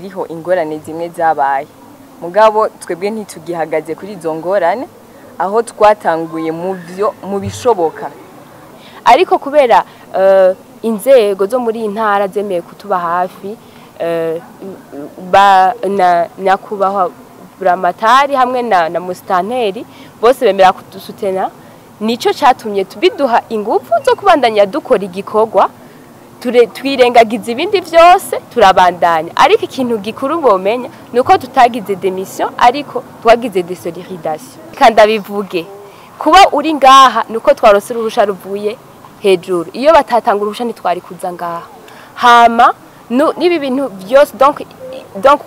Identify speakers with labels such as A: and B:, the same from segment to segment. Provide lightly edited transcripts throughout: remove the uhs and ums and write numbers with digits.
A: Riho ingorane zimwe zabaye mugabo twebwe ntitugihagaze kuri izo ngorane aho twatanguye mu bishoboka ariko kubera inzego zo muri intara zemeye kutuba hafi nyakubahwa buramatari hamwe na musitanteri bose bemera kudusutena nico catumye tubiduha ingufu zo kubandanya dukora igikorwa twirengagiza ibindi byose turabandanya ariko ikintu gikuru bomenya nuko tutagize demission ariko twagize desolidation kandi abivuge kuba uri ngaha nuko twarose urusha ruvuye hejuru iyo batatanga urusha ntitwari kuza ngaha hama nibi bintu byose donc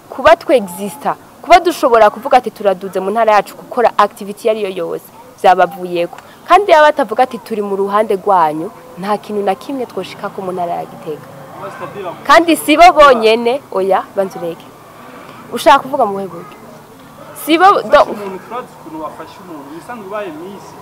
A: kuba twexista kuba dushobora kuvuga ati turaduze mu ntara yacu gukora activity yari yo yose byabavuyeko kandi yaba batavuga ati turi mu ruhande rwanyu nta kintu na kimwe twoshika ko mu ntara ya Gitega kandi sibo bonyene oya banzureke ushaka kuvuga mu hego sibo
B: umuntu turazi kuno bafasha umuntu bisanzwe baye misi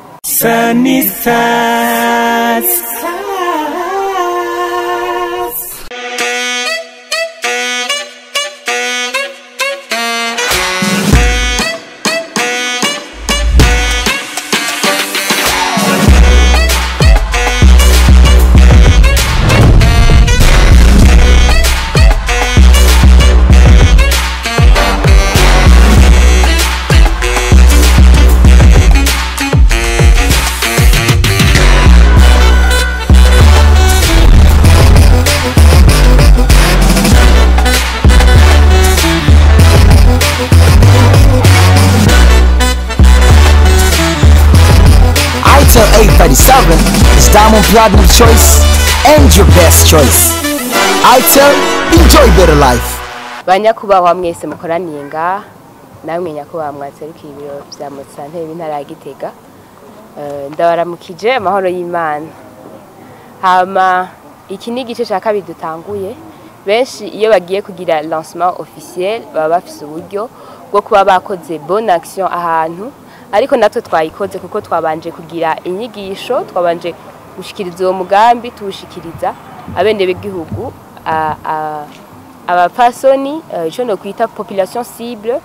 C: is Diamond Platinum choice and your best choice. ITEL, enjoy better life.
A: Banyakubahwa mwese mukoraniye nga namwe nyakubahwa mwatserukiye ibiro bya musitanteri b'intara ya Gitega ndabaramukije amahoro y'Imana hama iki ni igice cya kabiri dutanguye benshi iyo bagiye kugira lancement officiel baba bafise uburyo bwo kuba bakoze bonne action ahantu ariko natwe twayikoze kuko twabanje kugira inyigisho twabanje gushikiriza uwo mugambi tuwushikiriza abende b'igihugu abapasoni ico no kwita population cible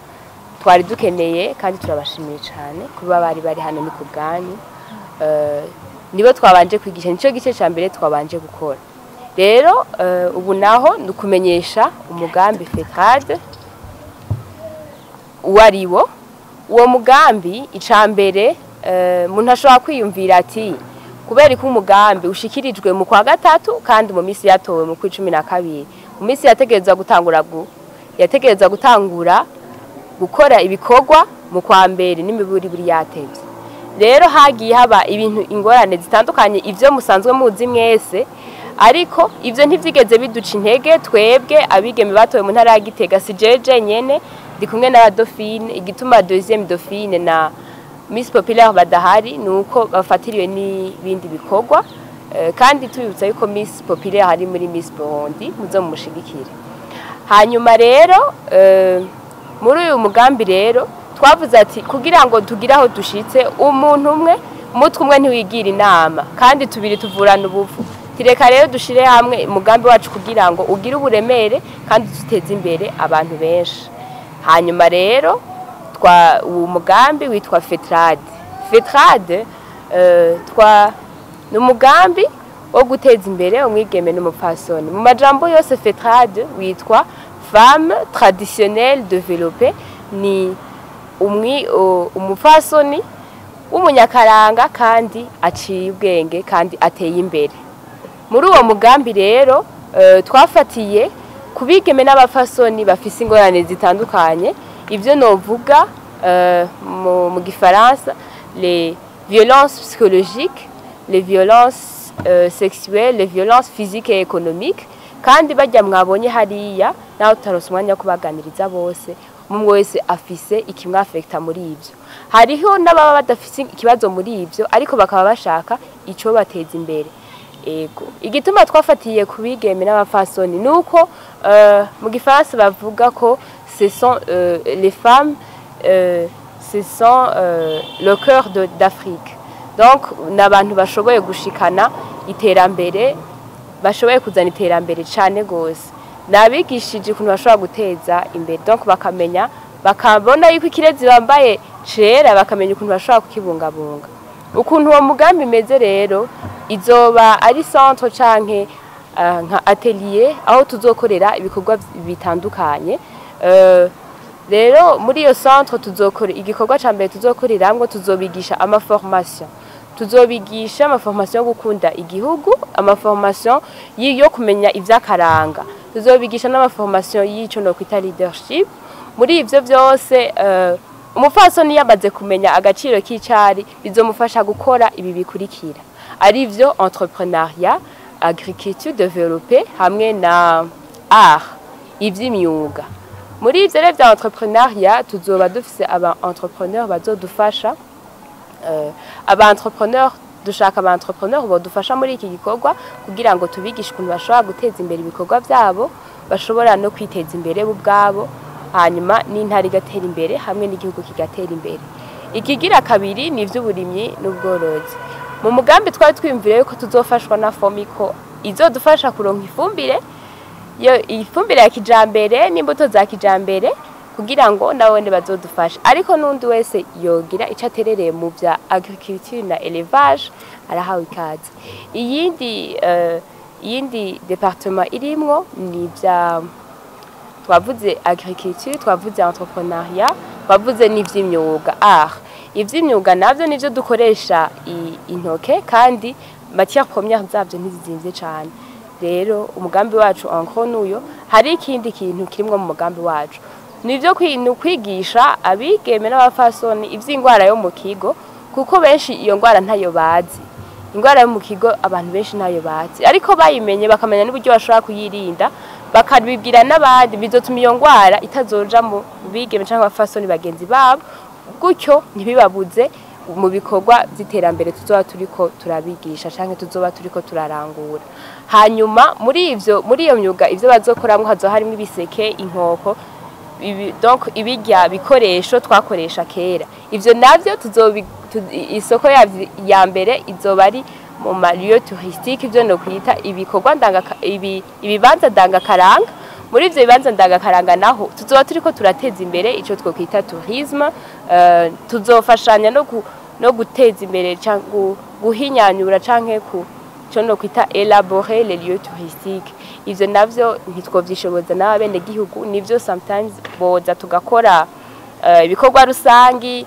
A: twari dukeneye kandi turabashimiye cyane kuba bari hano ni kubwanyu nibo twabanje kwigisha nico gice ca mbere twabanje gukora rero ubu naho nukumenyesha umugambi FETRADE wariwo uwo mugambi icambere muntu ashobora kwiyumvira ati kubera ko umugambi ushikirijwe mu kwa gatatu kandi mu misi yatowe mu 12 mu misi yategereza gutangura gukora ibikorwa mu kwa mbere n'imiburi buri yatevye rero hagiye haba ibintu ingorane zitandukanye ivyo musanzwe muzi mwese ariko ivyo ntivyigeze biduca intege twebwe abigeme batowe mu ntara ya Gitega sijeje nyene ndi kumwe na Dauphine igituma deuxième Dauphine na Miss Populaire badahari nuko bafatiriwe n'ibindi bikorwa kandi tubibutsa yuko Miss Populaire hari muri Miss Burundi muzo mushigikire hanyuma rero muri uyu mugambi rero twavuze ati kugira ngo tugiraho dushitse umuntu umutwe umwe ntiwigira inama kandi tubiri tuvurana ubuvu tireka rero dushire hamwe umugambi wacu kugira ngo ugire uburemere kandi duteze imbere abantu benshi hanyuma rero umugambi witwa FETRADE n'umugambi wo guteza imbere umwigeme n'umupfasoni mu majambo yose FETRADE witwa femme traditionnelle développée ni umupfasoni w'umunyakaranga kandi aciye ubwenge kandi ateye imbere muri uwo mugambi rero twafatiye kubigeme n'abafasoni bafise ingorane zitandukanye ivyo novuga mu gifaransa les violences psychologiques les violences sexuelles les violences physiques et économiques kandi bajya mwabonye hariya naho tarose umwanya kubaganiriza bose umwe wese afise ikimwafekta muri ivyo hariho n'ababa badafise ikibazo muri ivyo ariko bakaba bashaka ico bateza imbere ego igituma twafatiye kubigeme n'abafasoni nuko mu gifaransa bavuga ko ce sont les femmes ce sont le cœur d'Afrique donc n'abantu bashoboye gushikana iterambere bashoboye kuzana iterambere cyane gose nabigishije ukuntu bashobora guteza imbere donc bakamenya bakabona yuko ikirezi bambaye cera bakamenya ukuntu bashobora kukibungabunga ukuntu uwo mugambi meze rero izoba ari centre canke nka atelier aho tuzokorera ibikorwa bitandukanye rero muri iyo centre tuzokora igikorwa ca mbere tuzokoreramwo tuzobigisha amaformation tuzobigisha amaformation yo gukunda igihugu amaformation yo kumenya ivyakaranga tuzobigisha n'amaformation y'ico no kwita leadership muri ivyo byose umufasoni yamaze kumenya agaciro k'icari bizomufasha gukora ibi bikurikira ari byo entrepreneuriat agriculture développée hamwe na art ivy'imyuga muri ivyo rero bya entrepreneuriat tuzoba dufise aba entrepreneur bazodufasha aba entrepreneur dushaka aba entrepreneur bodufasha muri iki gikorwa kugira ngo tubigishe ukuntu bashobora guteza imbere ibikorwa byabo bashobora no kwiteza imbere ubwabo hanyuma n'intara igatera imbere hamwe n'igihugu kigatera imbere ikigira kabiri ni ivy'uburimyi n'ubworozi mu mugambi twari twimvire yuko tuzofashwa na Fomiko izodufasha kuronka ifumbire ya kijambere n'imbuto za kijambere kugira ngo nabone bazodufasha ariko nundi wese yogira ico aterereye mu bya agriculture na élevage arahawe ikaze iyindi departement irimwo ni bya twavuze agriculture twavuze entrepreneuriat twavuze n'ivy'imyuga ivy'imyuga navyo nivyo dukoresha intoke kandi matière première zavyo ntizizimvye cyane rero umugambi wacu encore nuyo hari ikindi kintu kirimwo mu mugambi wacu nivyo kwigisha abigeme n'abafasoni ivy'ingwara yo mu kigo kuko benshi iyo ngwara ntayo bazi ingwara yo mu kigo abantu benshi ntayo bazi ariko bayimenye bakamenya n'uburyo bashobora kuyirinda bakabibwira n'abandi bizotuma iyo ngwara itazoja mu bigeme cyangwa abafasoni bagenzi babo gutyo ntibibabuze mu bikorwa by'iterambere tuzoba turiko turabigisha canke tuzoba turiko turarangura hanyuma muri iyo myuga ivyo bazokoramwo hazo harimo ibiseke inkoko donc ibijya bikoresho twakoresha kera ivyo navyo isoko ya mbere izoba ari mu lieu touristique ivyo no kwita ibikorwa ibibanza ndangakaranga muri ivyo bibanza ndangakaranga naho tuzoba turiko turateza imbere ico twokwita tourisme tuzofashanya no guteza imbere cyangwa guhinyanyura canke cyo no kwita élaborer les lieux touristiques ivyo navyo ntitwovyishoboza n'abene gihugu nivyo sometimes boza tugakora ibikorwa rusangi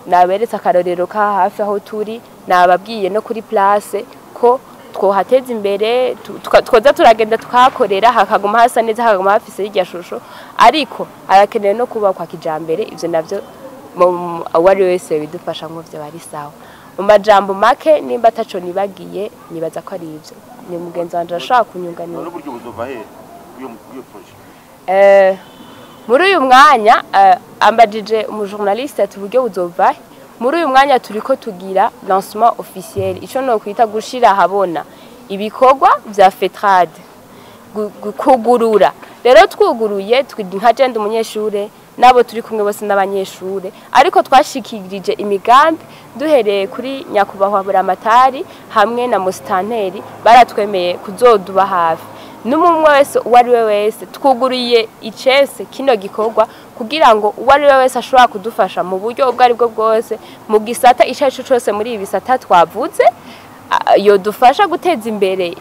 A: naberetse akarorero ka hafi aho turi nababwiye no kuri place ko twohateza imbere twoza turagenda tukahakorera hakaguma hasa neza hakaguma hafise irya shusho ariko arakeneye no kuba kwa kijambere ivyo navyo awari wese bidufasha ngo byo bari sawa mu majambo make nimba taco nibagiye nibaza ko ari ivyo ni mugenzi wanje ashaka kunyunganira
D: n'uburyo buzova he iyo projet
A: muri uyu mwanya ambajije umujournaliste ati uburyo buzova muri uyu mwanya turiko tugira lancement officiel ico no kwita gushira habona ibikorwa vya FETRADE kugurura rero twuguruye nka jende umunyeshure nabo turi kumwe bose n'abanyeshure ariko twashikirije imigambi duhereye kuri nyakubahwa buramatari hamwe na mustanteri baratwemeye kuzoduba hafi n'umwe wese uwari we wese twuguriye icese kino gikorwa kugira ngo uwari we wese ashobora kudufasha mu buryo ubwo ari bwo bwose mu gisata icacu cyose muri ibi bisata twavuze yo dufasha guteza imbere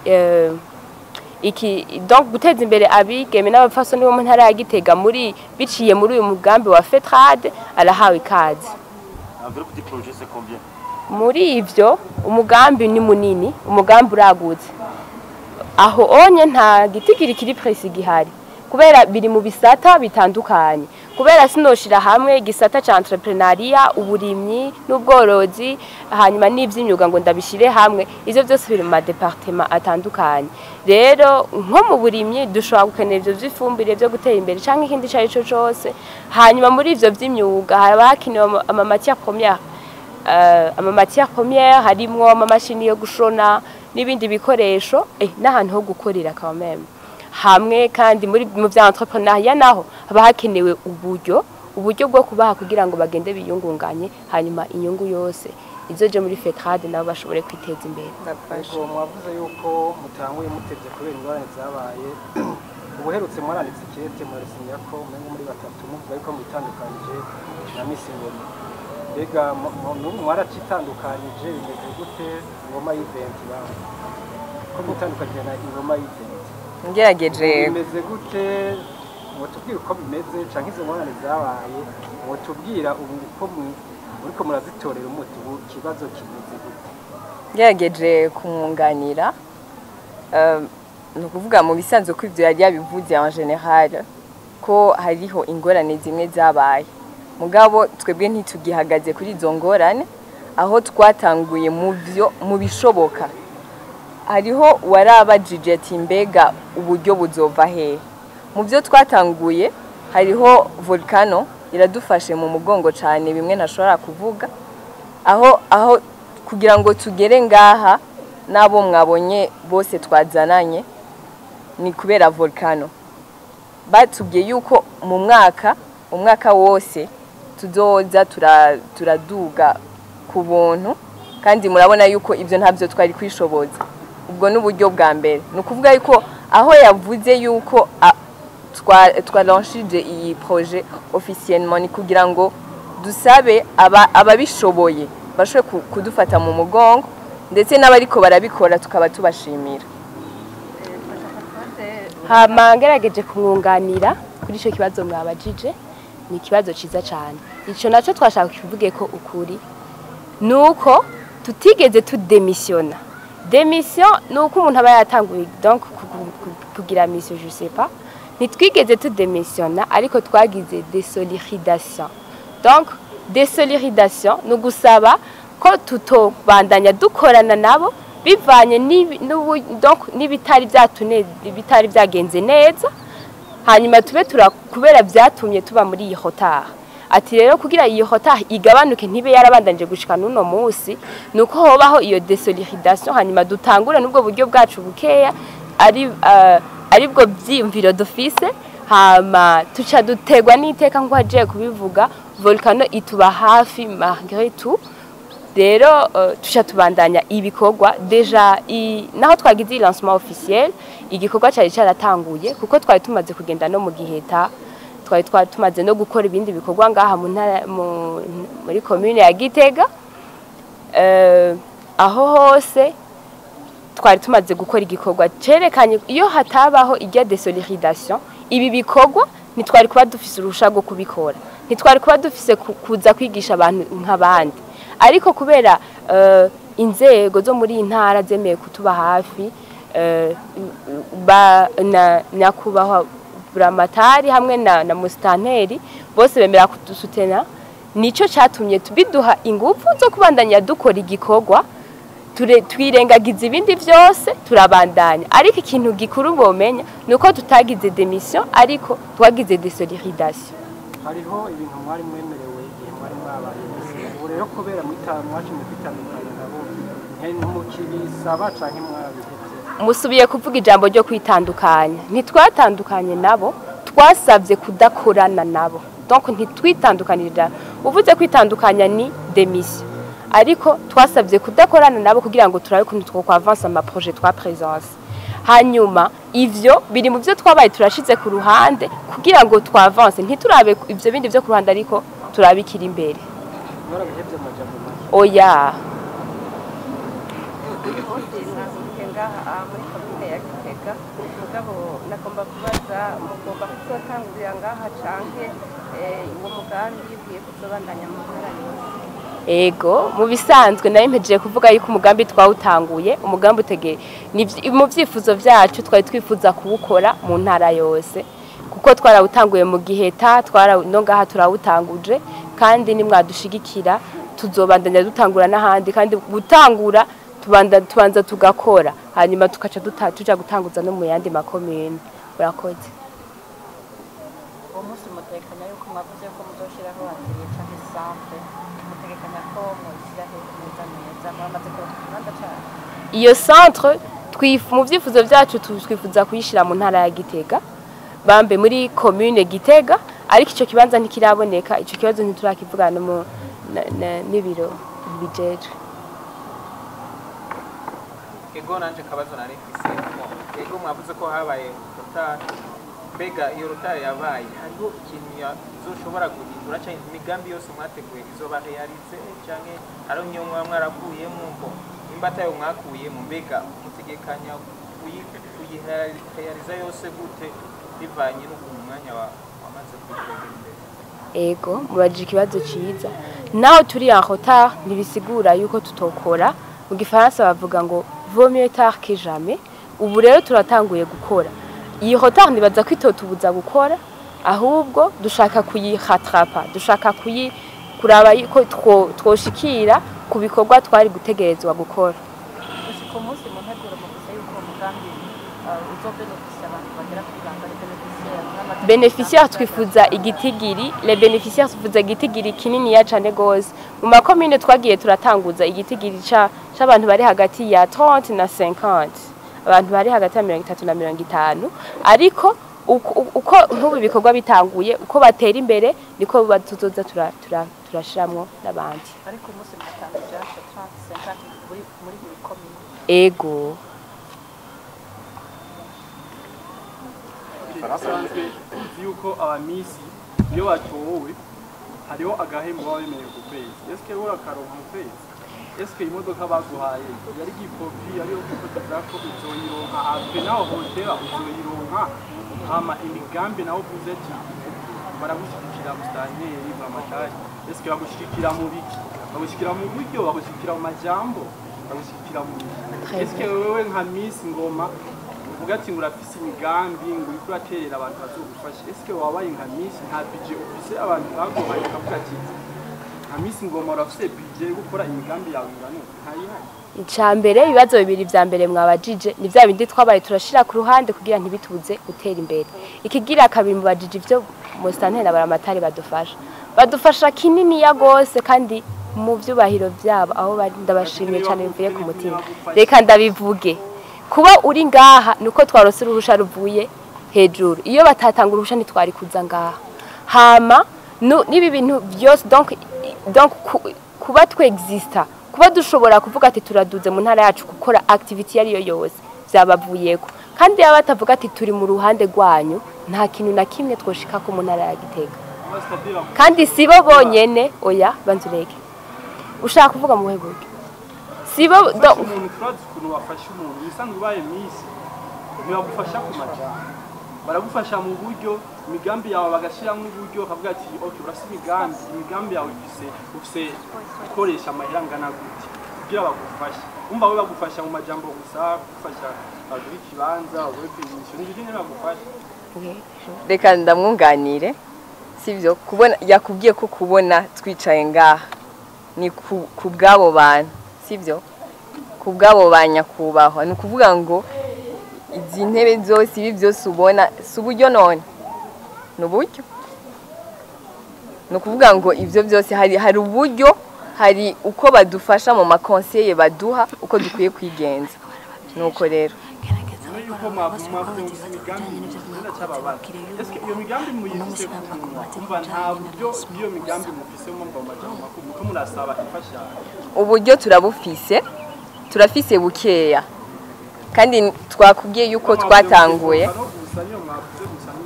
A: donc guteza imbere abigeme n'abafasoni bo mu ntara ya Gitega biciye muri uyu mugambi wa FETRADE arahawe ikaze muri ivyo umugambi ni munini umugambi uragutse aho onye nta gitigiri kiri presi gihari kubera biri mu bisata bitandukanye kubera sinoshira hamwe gisata ca entrepreneuria uburimyi n'ubworozi hanyuma n'ivy'imyuga ngo ndabishire hamwe ivyo byose biri mu departement atandukanye rero nko mu burimyi dushobora gukenera ivyo vy'ifumbire byo gutera imbere canke ikindi cari cyo cyose hanyuma muri ivyo vy'imyuga haba hakenewe ama matière première harimwo amamashini yo gushona n'ibindi bikoresho n'ahantu ho gukorera quand même hamwe kandi mu bya entrepreneuria naho haba hakenewe uburyo bwo kubaha kugira ngo bagende biyungunganye hanyuma inyungu yose izoje muri FETRADE nabo bashobore kwiteza imbere
B: mwavuze yuko mutanguye mutevye kubera ingorane zabaye
E: ubuherutse mwaranditse ikirete murasinya ko muri batatu muvuga yuko mutandukanije na Miss Ngoma mbega mwaracitandukanije bimeze gute Ngoma event bamwe ko mutandukanije na Ngoma event
F: ngerageje
E: bimeze gute mutubwira uko bimeze canke izo ngorane zabaye mutubwira ubu uko muriko murazitorera umuti ubu kibazo kimeze gute
F: ngerageje kumwunganira nukuvuga mu bisanzwe ko ivyo yari yabivuze en general ko hariho ingorane zimwe zabaye mugabo twebwe ntitugihagaze kuri izo ngorane aho twatanguye mu bishoboka hariho warabajije ati mbega uburyo buzova hehe mu byo twatanguye hariho volcano iradufashe mu mugongo cyane bimwe ntashobora kuvuga aho kugira ngo tugere ngaha nabo mwabonye bose twazananye ni kubera volcano batubwiye yuko mu umwaka wose tuzoza turaduga ku buntu kandi murabona yuko ivyo ntavyo twari kwishoboza ubwo n'uburyo bwa mbere nukuvuga yuko aho yavuze yuko twalanshije iyi projet officiellement ni kugira ngo dusabe ababishoboye bashobore kudufata mu mugongo ndetse n'abariko barabikora tukaba tubashimira
A: ngerageje kumwunganira kuri ico kibazo mwabajije ni ikibazo ciza cyane ico naco twashaka kuvuge ko ukuri nuko tutigeze tudemisiona démission nuko umuntu aba yatanguye donc kugira mission je sais pas nitwigeze tudemisiona ariko twagize désolidarisation donc désolidarisation no gusaba ko tutobandanya dukorana nabo bivanye n'ibitari bitari byagenze neza hanyuma tube kubera byatumye tuba muri iyi hotel ati rero kugira iyi hotel igabanuke ntibe yarabandanje gushika nuno munsi nuko hobaho iyo désolidarisation hanyuma dutangura nubwo buryo bwacu bukeya ari bwo byimviro dufise hama tuca dutegwa n'iteka ngo aje kubivuga volcano ituba hafi malgré tout rero tuca tubandanya ibikorwa deja naho twagize lancement officiel igikorwa cyari cyaratanguye kuko twari tumaze kugenda no mu giheta twari tumaze no gukora ibindi bikorwa ngaha muri commune ya Gitega aho hose twari tumaze gukora igikorwa cerekanye iyo hatabaho ijya désolidarisation ibi bikorwa nitwari kuba dufise urusha rwo kubikora nitwari kuba dufise kuza kwigisha abantu nk'abandi ariko kubera inzego zo muri intara zemeye kutuba hafi nyakubahwa buramatari hamwe na musitanteri bose bemera kudusutena nico cyatumye tubiduha ingufu zo kubandanya dukora igikorwa twirengagiza ibindi byose turabandanya ariko ikintu gikuru bomenya nuko tutagize démission ariko twagize désolidarisation
E: hariho ibintu mwari mwemerewe igihe mwari mwabaye ubu rero kubera mwacimwe kwitandukanya nabo ntimukibisaba canke mwabihetse
A: musubiye kuvuga ijambo ryo kwitandukanya ntitwatandukanye nabo twasabye kudakorana nabo donc ntitwitandukanira uvuze kwitandukanya ni démission ariko twasabye kudakorana nabo kugira ngo turabe kuntu twakwavansa ama projet twa présence hanyuma ivyo biri mu byo twabaye turashize ku ruhande kugira ngo twavance ntiturabe ivyo bindi byo ku ruhande ariko turabikira imbere oya
G: muri komine ya Gitega mugabo nagomba kubaza mugomba kuzotangurira ngaha canke uwo mugambi ugiye kuzobandanya mu ntara yose
A: ego mu bisanzwe nayo mpejeje kuvuga yuko umugambi twawutanguye umugambi utegeye mu byifuzo byacu twari twifuza kuwukora mu ntara yose kuko twarawutanguye mu giheta no ngaha turawutanguje kandi nimwadushigikira tuzobandanya dutangura n'ahandi kandi gutangura tubanza tugakora hanyuma tukaca tuja gutanguza no mu yandi makomune urakoze
G: uwo munsi mutekanya yuko mwavuze ko muzoshiraho atelier canke centre mutegekanya ko muziraho neza mwamaze ko kanda cyane
A: iyo centre mu byifuzo byacu twifuza kuyishira mu ntara ya Gitega bambe muri commune Gitega ariko ico kibanza ntikiraboneka ico kibazo ntiturakivugana n'ibiro bijeje
H: ego nanje kabazo nari mfise ego mwavuze ko habaye total mbega iyo rotari yabaye hariho ikintu izoshobora guhindura cyangwa imigambi yose mwateguye izoba realize cyangwa ari niyo mwaravuyemo ngo nimba atayo mwakuyemo mbega mutegekanya kuyirealiza yose gute bivanye n'ukuntu umwanya wamaze kwiteza imbere.
A: Ego mubajije ikibazo cyiza naho turi en retard ntibisigura yuko tutokora mu gifaransa bavuga ngo vaut mieux tard que jamais. Ubu rero turatanguye gukora iyi retard nibaza ko itotubuza gukora ahubwo dushaka kuyihatrapa dushaka kuraba ko twoshikira ku bikorwa twari gutegerezwa gukora.
G: Ku munsi mu nteguro muvuze yuko umugambi uzobenefisia abantu bagera kuri bangana
A: beneficiaire twifuza igitigiri les bénéficiaires twifuza igitigiri kinini ya cane gose mu makomine twagiye turatanguza igitigiri c'abantu bari hagati ya 30 na 50 abantu bari hagati ya 30 na 50 ariko uko nk'ubu bikorwa bitanguye uko batera imbere niko batuzoza turashiramwo n'abandi
G: ariko umunsi mutangije 30 50 muri buri komine.
A: Ego
B: Asanzwe yuko abamisi iyo batowe hariho agahembo baba bemerewe ku kwezi. Eske wowe akaronka mu kwezi? Eske imodoka baguhaye yari gipopi ariyo kuko ko uzoyironka hafi naho hotera uzoyironka hama imigambi naho uvuze ati baragushyikira mustanteri bamatari. Eske bagushikira mu biki? Bagushikira mu buryo, bagushikira mu majambo, bagushikira mu eske wowe nka Miss Ngoma ugati murafise imigambi ngo uraterera abantu bazogufasha. Eske wabaye nka Miss nta budget ufise abantu bagobaye kavuga ati nka Miss Ngoma urafise budget gukora imigambi yawe ngano ntayihari.
A: Icambere ibibazo bibiri vya mbere mwabajije ni vya bindi twabaye turashira ku ruhande kugira ntibituze gutera imbere. Ikigira kabiri mubajije ivyo mustantera baramatari badufasha kinini ya gose kandi mu vyubahiro vyabo aho ndabashimiye cyane bivuye ku mutima. Reka ndabivuge kuba uri ngaha nuko twarose uruhusha ruvuye hejuru iyo batatanga uruhusha ntitwari kuza ngaha hama nibi bintu byose donc kuba twexista kuba dushobora kuvuga ati turaduze mu ntara yacu gukora activity yari yo yose byabavuyeko kandi yaba batavuga ati turi mu ruhande rwanyu nta kintu na kimwe twoshika ko mu ntara ya Gitega kandi sibo bonyene oya banzureke ushaka kuvuga mu hebuke sibo
B: umuntu turazi ukuntu bafasha umuntu bisanzwe baye Miss ntibagufasha ku majambo baragufasha mu buryo imigambi yawe bagashira mu buryo kavuga ati okay urasi imigambi yawe ufise ukoresha amahirangana gute kugira bagufasha umva we bagufasha mu majambo gusa gufasha baguri kibanza uri kwimisha n'ibindi bagufasha.
F: Reka ndamwunganire sivyo kubona yakubwiye ko kubona twicaye ngaha ni ku bwabo bantu sivyo kubwabo banyakubahwa ni kuvuga ngo izi ntebe zose ibi byose ubona suburyo none nuburyo no kuvuga ngo ivyo byose hari uburyo hari uko badufasha mu makonseye baduha uko dukwiye kwigenza nuko rero
B: yuko mwavuze imigambi cy'ababana. Eske iyo migambi muyifise kumva nta buryo iyo migambi mufise mu majambo makuru ko murasaba ifashanyo
F: uburyo turafise bukeya kandi twakubwiye yuko twatanguye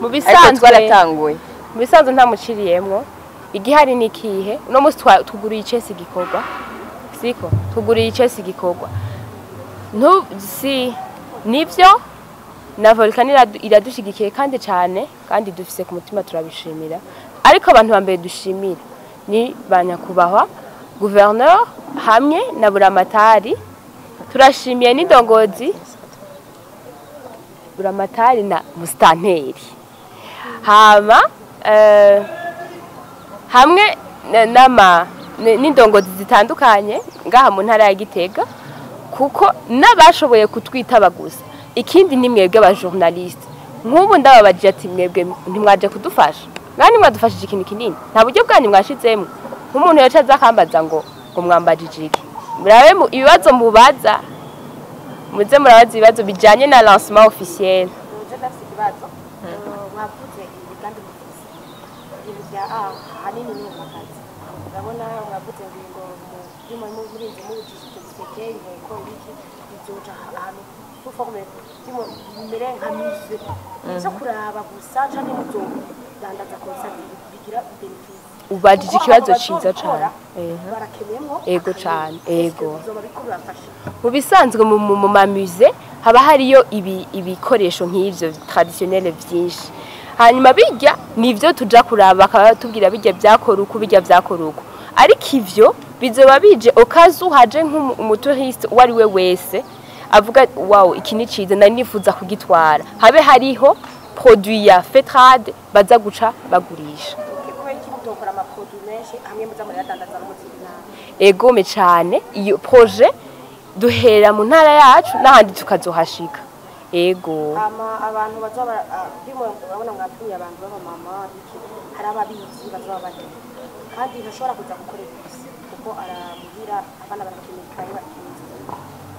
A: mu bisanzwe
F: nta muciriyemwo igihari nikihe no musi tuguriye icesi gikorwa siko tuguriye icesi gikorwa si nivyo na volcano iradushigikiye kandi cyane kandi dufise ku mutima turabishimira ariko abantu bambere dushimira ni banyakubahwa gouverneur hamwe na buramatari turashimiye n'indongozi buramatari na mustanteri hama hamwe n'indongozi zitandukanye ngaha mu ntara ya Gitega kuko nabashoboye kutwitaba gusa ikindi ni mwebwe aba journaliste nk'ubu ndababajije ati mwebwe ntimwaje kudufasha ngani mwadufashije ikintu kinini nta buryo bwanyu mwashizemo nk'umuntu yacaza akambaza ngo mwambajije iki murabe ibibazo mubaza muze murabaza ibibazo bijanye na lancement officiel
I: mwavuze imigambi mufise ibintu bya hanini ni makazi urabona mwavuze ngo byuma muri inzu mu gisekeye ngo ibiki bizoja ahantu forme byimo mbere nka mise ivyo kuraba gusa canke muzo dandaza concert bigira benefit
A: ubajije ikibazo ciza cane
I: barakemyemwo
A: ego cane ego
I: bizoba bikurafasha
A: mu bisanzwe mu mamuze haba hariyo ibikoresho nk'ivyo traditionnel vyinshi hanyuma bijya nivyo tuja kuraba bakaba tubwira bijya byakora uko bijya byakora uko ariko ivyo bizoba bije okazu haje nk'umutouriste wari we wese avuga wow iki ni ciza nari nifuza kugitwara habe hariho produit ya FETRADE baza guca bagurisha egome cane iyo projet duhera mu ntara yacu n'ahandi tukazohashika ego
I: abantu bazaba bimo urabona mwatuye abantu baba mama hari ababizi bazaba bati kandi ntashobora kuza gukorera isi kuko aramugira abana barakeneye bakizi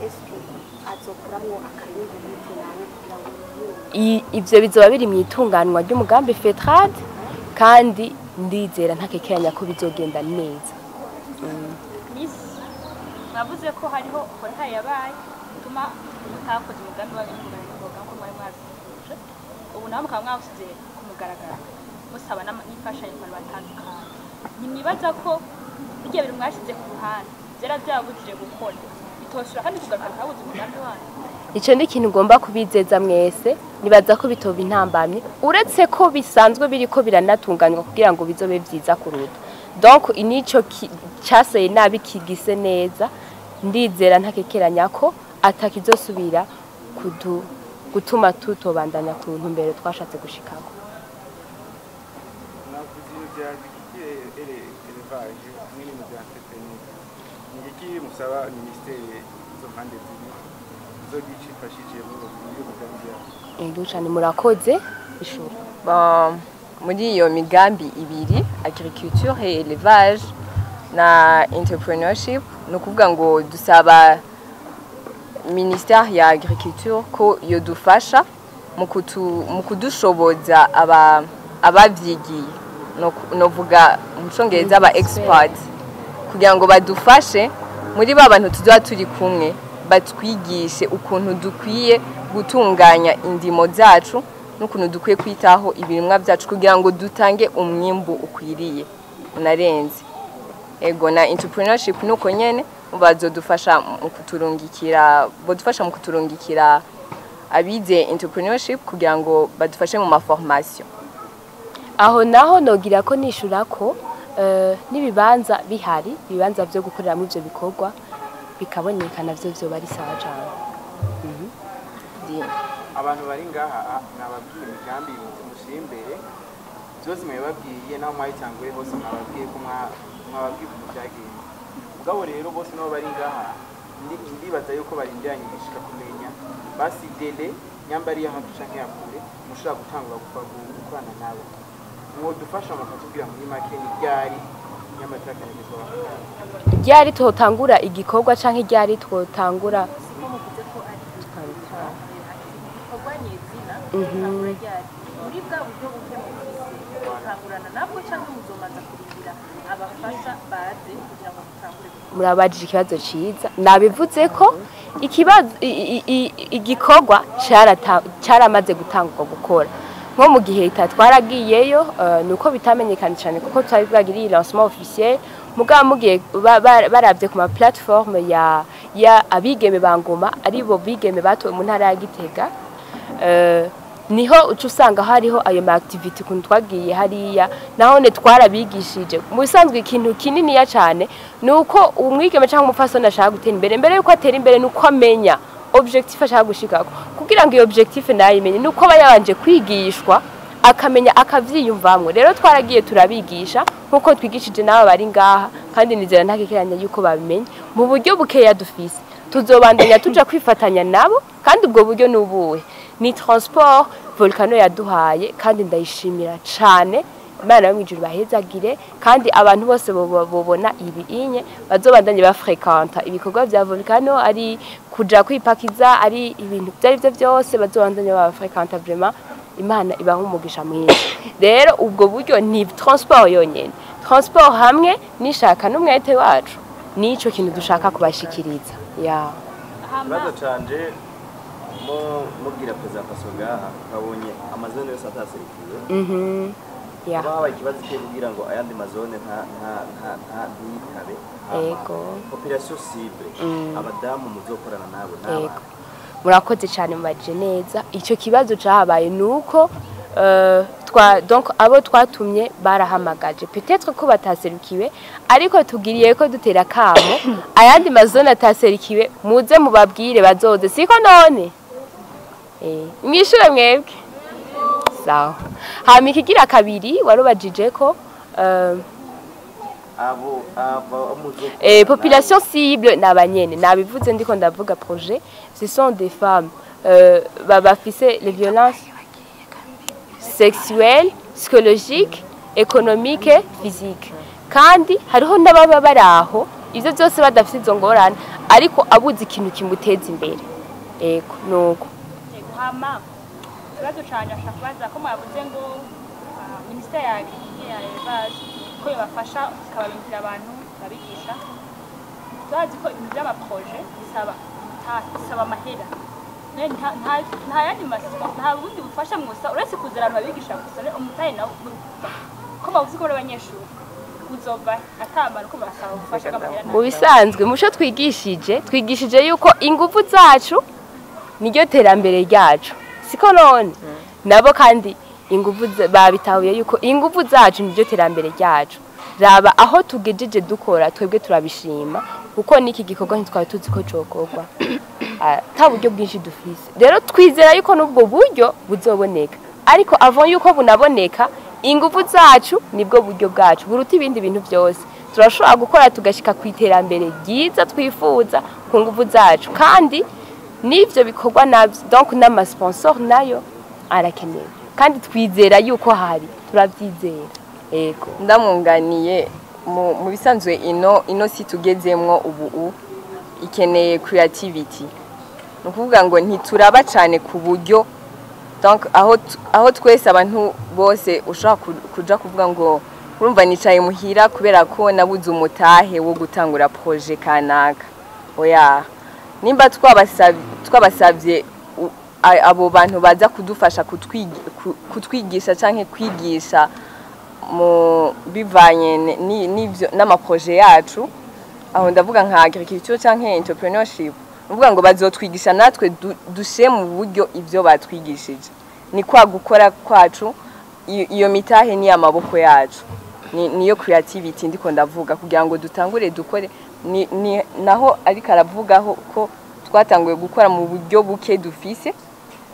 I: eske azokuramwo akayungu n'itinawe kugira ngo
A: ivyo bizoba biri mu itunganwa ry'umugambi FETRADE kandi ndizera ntakekeranya ko bizogenda neza
G: navuze ko hariho konta yabaye tuma mutakoze umugambi w'abivuga ko mwari mwazuje ubu naho mukaba mwasize kumugaragara musaba n'imfashanyo abantu batandukanye ntibaza ko bijya biri mwashize ku ruhande byera byabujije gukora bitoshura kandi tugaruka habuze umugambi wanyu
A: ico ni ikintu ugomba kubizeza mwese nibaza ko bitoba intambamye uretse ko bisanzwe biriko biranatunganywa kugira ngo bizobe vyiza kuruta donc inico caseye nabi kigise neza ndizera ntakekeranya ko atakizosubira gutuma tutobandanya ku ntumbero twashatse gushikako
D: musaba ministeri zo mpande zibiri zogicifashije mu mugambi yawe
A: ego cyane murakoze ishuri
F: muri iyo migambi ibiri agriculture et élevage na entrepreneurship no kuvuga ngo dusaba ministère ya agriculture ko yo dufasha mu kudushoboza abavyigiye no vuga mu Congereza aba experts kugira ngo badufashe muri ba bantu tuzoba turi kumwe batwigishe ukuntu dukwiye gutunganya indimo zacu n'ukuntu dukwiye kwitaho ibirimwa byacu kugira ngo dutange umwimbu ukwiriye unarenze ego na entrepreneurship nuko nyene bazodufasha mu kuturungikira abize entrepreneurship kugira ngo badufashe mu formation
A: aho naho nogira ko nishura ko nibibanza bihari ibibanza byo gukorera mu ivyo bikorwa bikaboneka navyo byo bari sawa cyane
H: abantu bari ngaha nababwiye imigambi mushyimbere byose mwababwiye naho mwayitanguye hose mwababwiye ko mwababwiye ukuntu byagenze mugabo rero bose nabo bari ngaha ndibaza yuko barindiranye gishika kumenya basi dele nyambari ya hafi canke yakure mushobora gutangura gukorana nabo mwodufasha mukatubwira muri make ni ryari nyamatakanirizwa
A: ryari twotangura igikorwa canke ryari twotangura
G: muri bwa buryo buke mutangurana nabwo cyangwa muzomaza kurindira abafasha baze kugira ngo mutangure
A: murabajije ikibazo ciza nabivuze ko igikorwa cyaramaze gutangurwa gukora nko mu gihe twaragiyeyo nuko bitamenyekana cyane kuko twari bwagiriye lancement officiel mugabo mugiye baravye ku ma plateforme ya abigeme ba Ngoma aribo bigeme batowe mu ntara ya Gitega niho uca usanga hariho ayo ma activity kuntu twagiye hariya naho ne twarabigishije mu bisanzwe ikintu kinini ya cyane nuko umwigeme cyangwa umufasoni ashaka gutera imbere mbere yuko atera imbere nuko amenya objectif ashaka gushikako kugira ngo iyo objectif nayimenye nuko bayabanje kwigishwa akamenya akavyiyumvamwe rero twaragiye turabigisha nkuko twigishije nabo bari ngaha kandi nizera ntakekeranya yuko babimenye mu buryo bukeya dufise tuzobandanya tuja kwifatanya nabo kandi ubwo buryo nubuwe ni transport volcano yaduhaye kandi ndayishimira cyane Imana yo mwijuru bahezagire kandi abantu bose bobona ibi inye bazobandanye bafrequenta ibikorwa bya volcano ari kuja kwipakiza ari ibintu byari byose bazobandanye bafrequenta vraiment Imana ibaho umugisha mwinshi rero ubwo buryo ni transport yonyene transport hamwe nishaka n'umwete wacu nico kintu dushaka kubashikiriza
D: Ikibazo canje
J: mubwira presentation ngaha kabonye amazone yose ataserikiwe
A: ya
J: baba ikibazo cyo kugira ngo ayandi mazone nta ntikabe
A: ego
J: population cible abadamu muzokorana nabo n'abana
A: murakoze cyane mubaje neza icyo kibazo cyahabaye nuko donc abo twatumye barahamagaje peut-être ko bataserukiwe ariko tugiriye ko dutera kamo ayandi mazone ataserikiwe muze mubabwire bazoze siko none mwishura mwebwe sawa hama ikigira kabiri warubajije ko population cible n'abanyene nabivuze ndiko ndavuga projet ce sont des femmes bafise les violences sexuelles psychologiques économiques physiques kandi hariho n'ababa baraho ivyo byose badafite izo ngorane ariko abuze ikintu kimuteza imbere ego nuko
G: hama kibazo cyane ashaka kubaza ko mwavuze ngo ministeri yabaje ko yabafasha ikababinjira abantu babigisha turazi ko ibintu by'amaproje bisaba amahera nta yandi masiko nta bundi bufasha mwusa uretse kuzira abantu babigisha gusa umutahe nawe ko bavuze ko abanyeshuri uzova atamara ko basaba ubufasha bw'amahera
A: mu bisanzwe musho twigishije yuko ingufu zacu niryo terambere ryacu siko none nabo kandi ingufu babitahuye yuko ingufu zacu niryo terambere ryacu raba aho tugejeje dukora twebwe turabishima kuko niki gikorwa ntitwari tuzi ko cokorwa ta buryo bwinshi dufise rero twizera yuko n'ubwo buryo buzoboneka ariko avant yuko bunaboneka ingufu zacu nibwo buryo bwacu buruta ibindi bintu byose turashobora gukora tugashika ku iterambere ryiza twifuza ku ngufu zacu kandi nivyo bikorwa navyo donc n'amasponsor nayo arakenewe kandi twizera yuko hari turabyizera ego
F: ndamwunganiye mu bisanzwe ino si tugezemwo ubu ikeneye creativity nukuvuga ngo ntituraba cyane ku buryo donc aho twese abantu bose ushaka kuja kuvuga ngo urumva nicaye muhira kubera ko nabuze umutahe wo gutangura projet kanaka oya nimba twabasabye abo bantu baza kudufasha kutwigisha canke kwigisha mu bivanye n'ivyo n'amaprojet yacu aho ndavuga nka agriculture canke entrepreneurship uvuga ngo bazotwigisha natwe dushe mu buryo ivyo batwigishije ni kwa gukora kwacu iyo mitahe ni amaboko yacu niyo creativity ndiko ndavuga kugira ngo dutangure dukore ni naho ariko aravugaho ko twatanguye gukora mu buryo buke dufise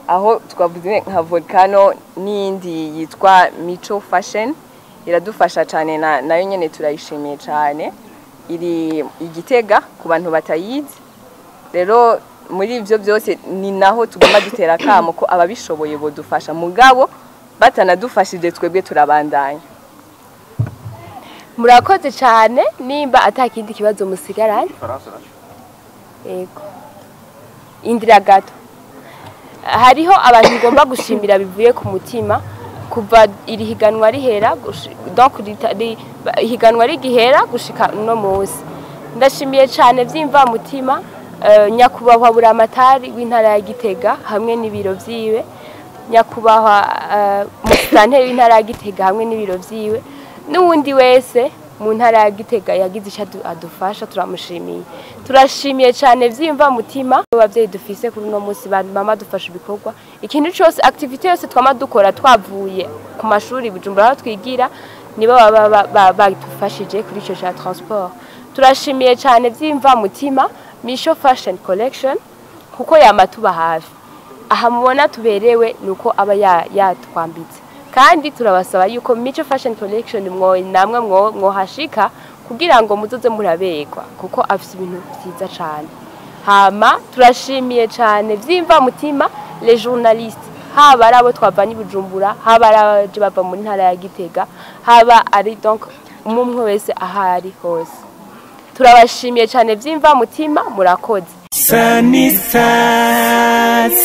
F: aho twavuze nka volcano n'indi yitwa Mico Fashion iradufasha cyane nayo nyene turayishimiye cyane iri igitega ku bantu batayizi rero muri ivyo byose ni naho tugomba dutera kamo ko ababishoboye bo dufasha mugabo batanadufashije twebwe turabandanya
A: murakoze cyane nimba atakindi kibazo musigaranye ego indira gato hariho abantu ngomba gushimira bivuye ku mutima kuva iri higanwa rihera donc higanwa rigihera gushika no munsi ndashimiye cyane byimva mutima nyakubahwa buramatari w'intara ya Gitega hamwe n'ibiro vyiwe nyakubahwa musanteri w'intara ya Gitega hamwe n'ibiro vyiwe n'uwundi wese mu ntara ya Gitega yagize icyo adufasha turamushimiye turashimiye cyane byimva mutima abavyeyi dufise kuri no munsi mama dufasha ibikorwa ikintu cyose activity yose twama dukora twavuye ku mashuri Bujumbura aho twigira nibo badufashije kuri ico cha transport turashimiye cyane byimva mutima Misho Fashion Collection kuko yamatuba hafi aha mubona tuberewe nuko aba yatwambitse kandi turabasaba yuko Mico Fashion Collection namwe mwohashika kugira ngo muzoze murabegwa kuko afite ibintu byiza cyane hama turashimiye cyane vyimva mutima les journalistes haba arabo twavanye Bujumbura haba araje bava muri ntara ya Gitega haba ari donc umwe wese ahari hose turabashimiye cyane vyimva mutima murakoze
K: Sunny Stars